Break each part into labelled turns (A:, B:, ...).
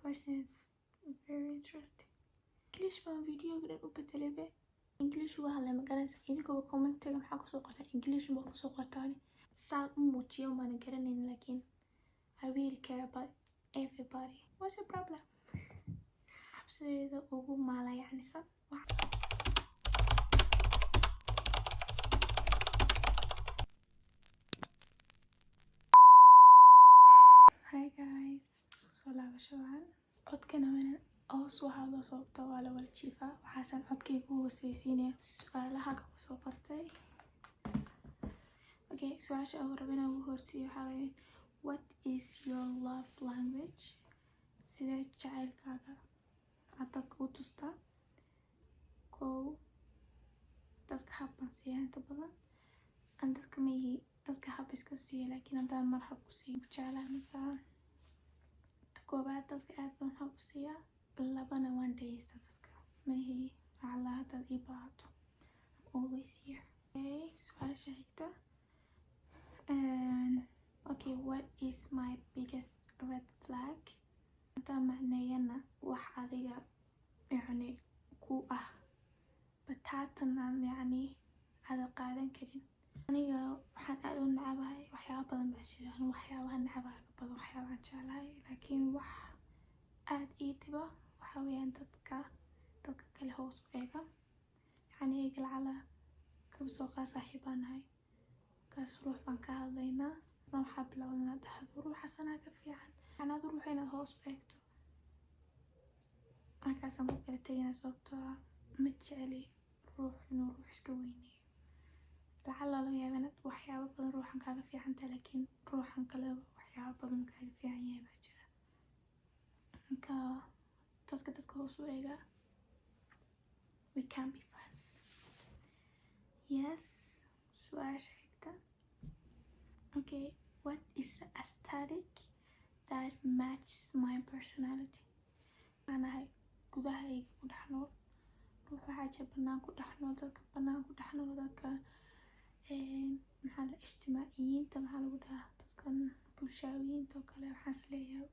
A: question is very interesting. English baan videoga u bedelay English uga hadlay ma garanaysa idinkoo commentiga maxaa ku soo qortaan English ma ku soo qortaan saan u muujiyo ma garanayn laakiin I really care about everybody. What's your problem? Xabsigeeda ugu maalayaanisan Hi guys, soo laabasho waan codkana hoos waxaa loo sababta waa la wala jiifaa waxaasan codkaygu hooseysiinaya su'aalaha ka soo qortay. Okay, su'aasha ugu rabina ugu hortiyo waxaa weeye what is your love language? Sidee jacaylkaaga aad dadka u tustaa? Kow dadka habban siiya inta badan aan dadka mihi dadka hab iska siiya laakiin haddaan mar hab ku siin ku jeclaa markaa koobaad dadka aad baan hab u siiya labana waan dhageysta dadka mihi alla haddaad ii baahato always here. Okay, su'aasha xigta okay, what is my biggest red flag? Haddaan macneeyana wax adiga yacni ku ah bataatan aan yacni aada qaadan karin aniga waxaan aad u nacabahay waxyaaba badan baa jira waxyaabaha nacabaha ka badan waxyaabahan jeclahay laakiin wax aad ii dhiba waxaa weeyaan dadka kale hoos u eega yacni eega lacala kabsoo qaa saaxiibaan nahay kaas ruux baan ka hadlaynaa waxaa bilowday inaad dhahdo ruuxaasanaa ka fiican yacni ruuxa inaad hoos u eegto markaasaan ku kala tegaynaa sababtoo ah ma jecli ruux inuu ruux iska weyneeyo lacala laga yaaba inaad waxyaaba badan ruuxan kaaga fiican tahay laakiin ruuxan kaleba waxyaaba badan kaaga fiican yahay baa jira marka dadka hoos u eega we can be friends. Yes, su'aasha xigta okay, what is the aesthetic that matches my personality? anahay gudahayga ku dhex nool ruux waxaa jira bannaan ku dhex nool dadka bannaan ku dhex nool dadka maxaa la ijtimaaciyiinta maxaa lagu dhahaa dadkan bulshaawiyiinta oo kale waxaan is leeyahay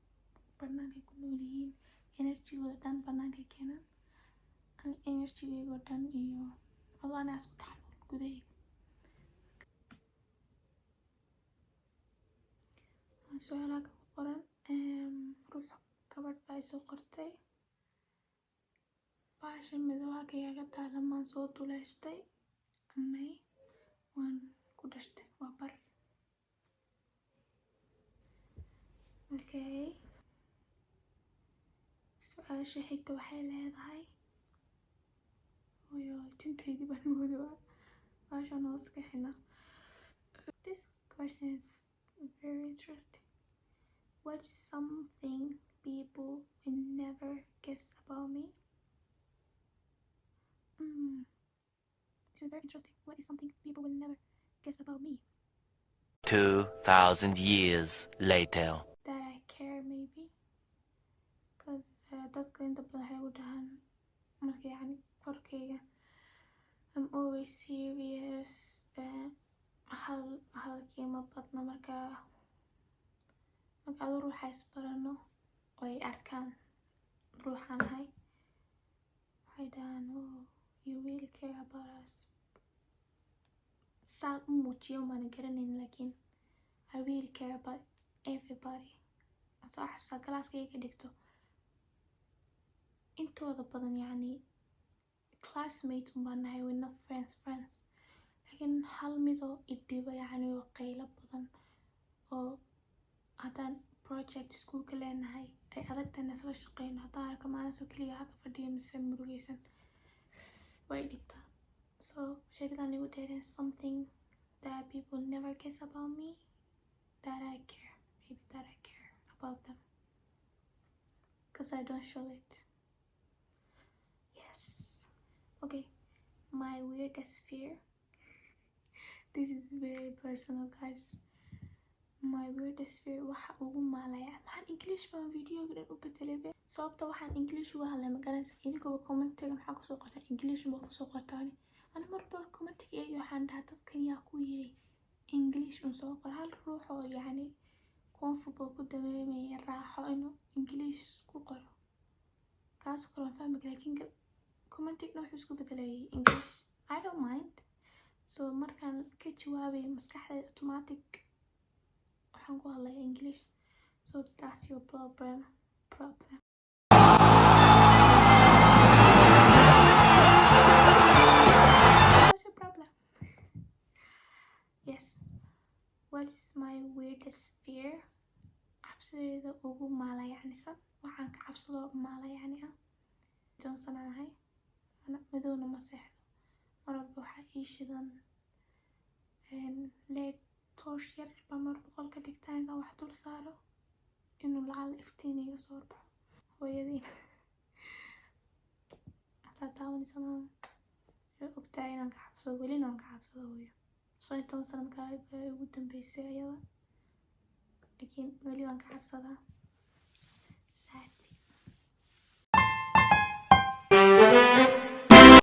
A: bannaankay ku nool yihiin enerjigooda dhan bannaankay keenaan enerjigaygoo dhan iyo adoo anaga isku dhex nool gudahayga su-aalaha ka qoran ruux gabadh baa soo qortay baasha midoobaha kayaaga taala maan soo duleyshtay amay waan ku dhashtay waa bar. Okay, su'aasha xigta waxay leedahay oyo tintaydii baan moodaba baashan hoos ka xina. This question is very interesting. What's something people will never guess about me? This is very interesting. What is something people will never guess about me?
B: 2,000 years later.
A: That I care maybe. Because dadka inta badan waxay u dhahaan marka yacni korkayga I'm always serious hadalkiima badna marka adu ruuxa isbarano oo ay arkaan ruuxaan ahay waxay dhahaan oh you really care about us saan u muujiyo maana garanayn laakiin I really care about everybody soo xasuusta galaaskayga ka dhigto intooda badan yacni classmates umbaan nahay we're not friends laakiin hal midoo idhiba yacni oo qaylo badan oo haddaan project iskuulka leenahay ay adagtana isla shaqeyno haddaan arka maalinso keliga haka fadhiya mise murugeysan way dhibtaa so sheekadan igu dheereen something that people never guess about me that I care maybe that I care about them because I don't show it. Yes, okay, my weirdest fear this is very personal guys. My weirdest fear waxa ugu maalaya maxaan English baan videoga dhan u bedelay sababta waxaan English uga hadlay ma garanaysa idinkoo commentiga maxaa ku soo qortaan English ma ku soo qortaan ana marba commentiga eegi waxaan dhahaa dadkan yaa ku yiri English un soo qor hal ruux oo yacni comfortable ku dareemaya raaxo inuu English ku qoro kaas oo kale fahmi laakiin commenting wuxuu isku bedelayay English. I don't mind. So markaan ka jawaabay maskaxda automatic waxaan ku hadlay English. So that's your problem. What's your problem? Yes. What is my weirdest fear? cabsidayda ugu maalayacnisan waxaan ka cabsado maalayacni ah joonsanahay madowna ma seexdo mar walba waxaa ii shidan leed toosh yar baa mar qolka dhigtaa intaan wax dul saaro inuu lacal iftiin iga soo horbaxo hooyadii hataa daawanaysa maama ogtahay inaan ka cabsado welina waan ka cabsado hooyo 15 sano markaa ugu dambeysay ayada laakiin weli waan ka cabsadaa